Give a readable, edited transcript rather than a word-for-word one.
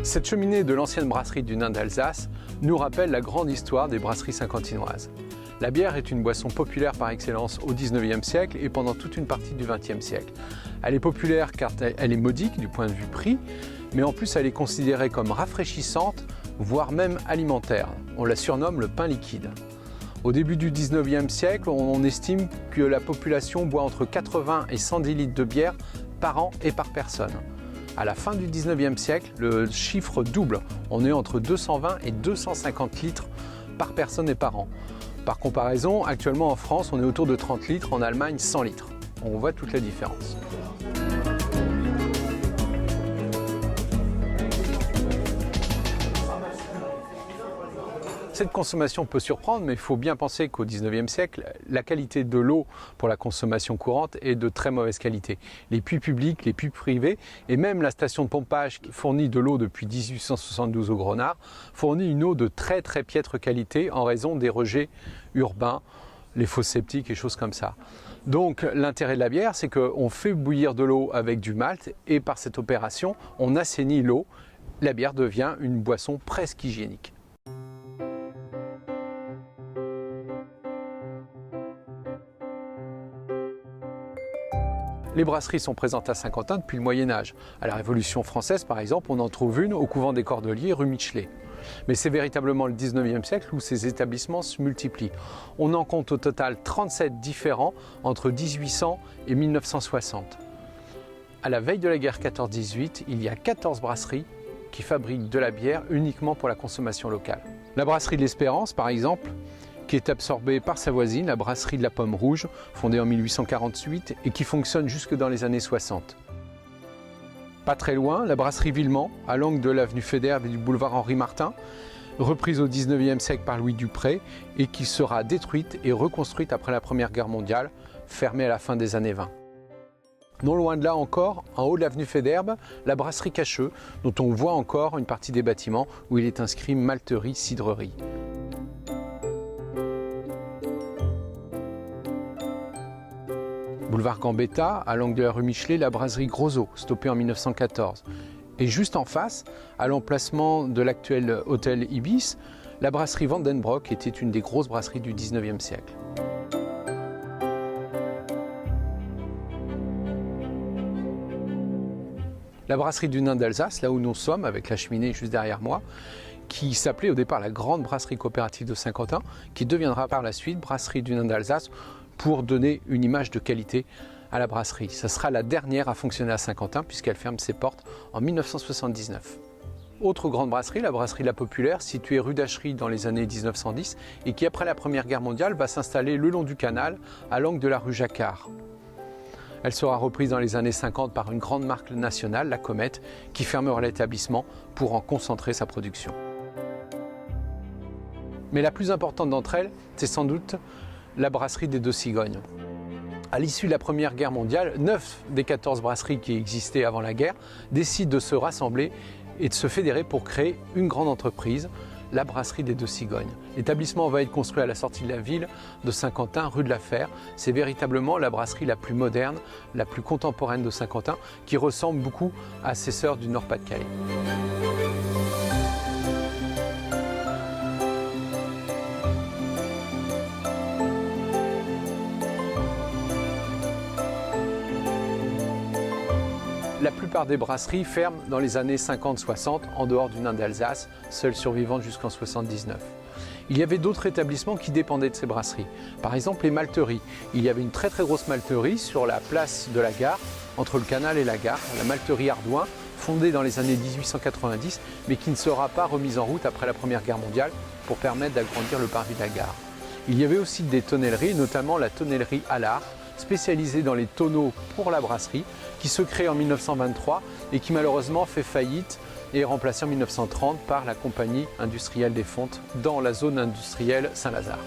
Cette cheminée de l'ancienne brasserie du Nain d'Alsace nous rappelle la grande histoire des brasseries saint-quentinoises. La bière est une boisson populaire par excellence au XIXe siècle et pendant toute une partie du XXe siècle. Elle est populaire car elle est modique du point de vue prix, mais en plus elle est considérée comme rafraîchissante, voire même alimentaire. On la surnomme le pain liquide. Au début du XIXe siècle, on estime que la population boit entre 80 et 110 litres de bière par an et par personne. À la fin du XIXe siècle, le chiffre double. On est entre 220 et 250 litres par personne et par an. Par comparaison, actuellement en France, on est autour de 30 litres, en Allemagne 100 litres. On voit toute la différence. Cette consommation peut surprendre, mais il faut bien penser qu'au XIXe siècle, la qualité de l'eau pour la consommation courante est de très mauvaise qualité. Les puits publics, les puits privés et même la station de pompage qui fournit de l'eau depuis 1872 au Grenard fournit une eau de très piètre qualité en raison des rejets urbains, les fosses septiques et choses comme ça. Donc l'intérêt de la bière, c'est qu'on fait bouillir de l'eau avec du malt et par cette opération, on assainit l'eau. La bière devient une boisson presque hygiénique. Les brasseries sont présentes à Saint-Quentin depuis le Moyen-Âge. À la Révolution française, par exemple, on en trouve une au couvent des Cordeliers, rue Michelet. Mais c'est véritablement le XIXe siècle où ces établissements se multiplient. On en compte au total 37 différents entre 1800 et 1960. À la veille de la guerre 14-18, il y a 14 brasseries qui fabriquent de la bière uniquement pour la consommation locale. La brasserie de l'Espérance, par exemple, qui est absorbée par sa voisine, la brasserie de la Pomme Rouge, fondée en 1848 et qui fonctionne jusque dans les années 60. Pas très loin, la brasserie Villemont, à l'angle de l'avenue Faidherbe et du boulevard Henri Martin, reprise au XIXe siècle par Louis Dupré et qui sera détruite et reconstruite après la Première Guerre mondiale, fermée à la fin des années 20. Non loin de là encore, en haut de l'avenue Faidherbe, la brasserie Cacheux, dont on voit encore une partie des bâtiments où il est inscrit malterie-cidrerie. Boulevard Gambetta, à l'angle de la rue Michelet, la brasserie Grosso, stoppée en 1914. Et juste en face, à l'emplacement de l'actuel hôtel Ibis, la brasserie Vandenbroek était une des grosses brasseries du XIXe siècle. La brasserie du Nain d'Alsace, là où nous sommes, avec la cheminée juste derrière moi, qui s'appelait au départ la Grande Brasserie Coopérative de Saint-Quentin, qui deviendra par la suite Brasserie du Nain d'Alsace, pour donner une image de qualité à la brasserie. Ce sera la dernière à fonctionner à Saint-Quentin puisqu'elle ferme ses portes en 1979. Autre grande brasserie, la brasserie La Populaire, située rue d'Achery dans les années 1910 et qui après la Première Guerre mondiale va s'installer le long du canal à l'angle de la rue Jacquard. Elle sera reprise dans les années 50 par une grande marque nationale, la Comète, qui fermera l'établissement pour en concentrer sa production. Mais la plus importante d'entre elles, c'est sans doute la brasserie des Deux Cigognes. À l'issue de la Première Guerre mondiale, 9 des 14 brasseries qui existaient avant la guerre décident de se rassembler et de se fédérer pour créer une grande entreprise, la brasserie des Deux Cigognes. L'établissement va être construit à la sortie de la ville de Saint-Quentin, rue de la Fère. C'est véritablement la brasserie la plus moderne, la plus contemporaine de Saint-Quentin, qui ressemble beaucoup à ses sœurs du Nord-Pas-de-Calais. La plupart des brasseries ferment dans les années 50-60 en dehors du Nain d'Alsace, seule survivante jusqu'en 79. Il y avait d'autres établissements qui dépendaient de ces brasseries. Par exemple les malteries. Il y avait une très grosse malterie sur la place de la gare, entre le canal et la gare, la malterie Ardouin, fondée dans les années 1890, mais qui ne sera pas remise en route après la Première Guerre mondiale pour permettre d'agrandir le parvis de la gare. Il y avait aussi des tonnelleries, notamment la tonnellerie Allard, spécialisée dans les tonneaux pour la brasserie, qui se crée en 1923 et qui malheureusement fait faillite et est remplacée en 1930 par la compagnie industrielle des Fontes dans la zone industrielle Saint-Lazare.